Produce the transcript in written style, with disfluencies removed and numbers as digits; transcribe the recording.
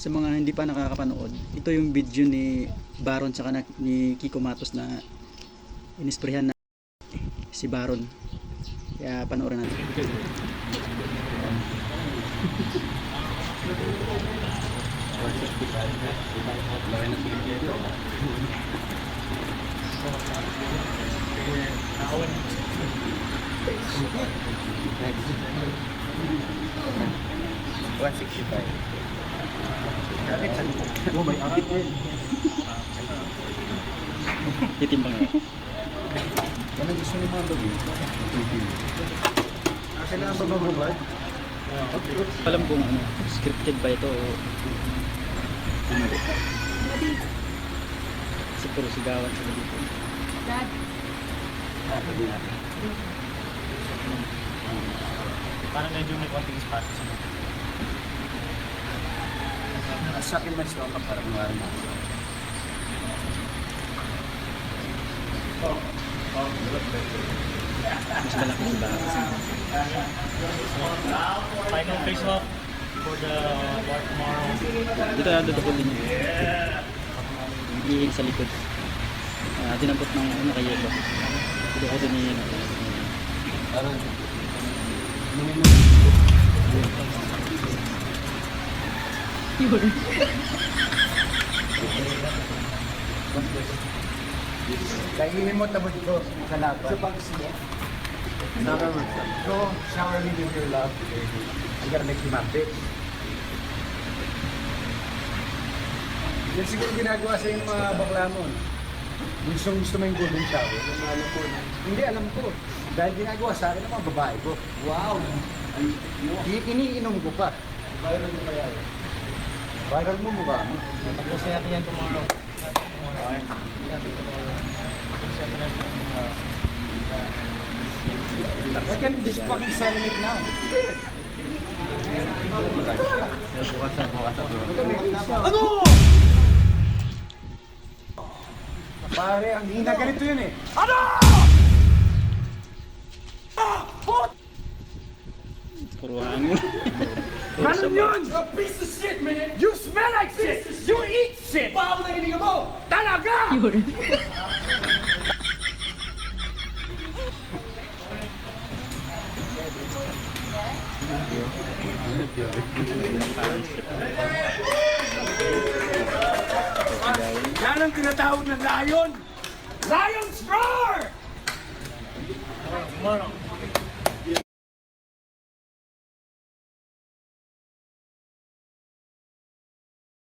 Sa mga hindi pa nakakapanood, ito yung video ni Baron tsaka ni Kiko Matos na inisprehan na si Baron. Kaya panoorin natin. Oh, may akit eh. Titimbang nga. Kami gusto niyo mga babi. Kailangan ba mababad? Alam kung ano, scripted ba ito o ano. Kasi puro sigawan sila dito. Dad. Parang medyo may konting espacio sa mga. Sa akin mas ito ang parang mga arma. Mas malaki si Baron. Final face off for the war tomorrow. Dito na dudukulin niya. Hihig sa likod. Dinampot ng ano kay Yelo. Dudukulin niya yun. Parang kainin mo tabot ko sa laban. Sa pag-siya. Go, shower me with your love. I gotta make you my bitch. Yan siguro ginagawa sa yung mga bakla mo. Gusto mo yung golden shower. Alam ko na. Hindi, alam ko. Dahil ginagawa sa akin ng mga babae ko. Wow! Iniinom ko pa. Viral mo kaya yun? Viral mo mukha mo. Tapos natin yan tomorrow. Why can't you just fucking celebrate now? Ano? Pare, ang hina ganito yun eh. Ano? Puro hangin. Ganun yun! You're a piece of shit, man! You smell like shit! You eat shit! Bago na hininga mo! Talaga! Yan ang tinatawag na lion! Lion's roar! Tomorrow.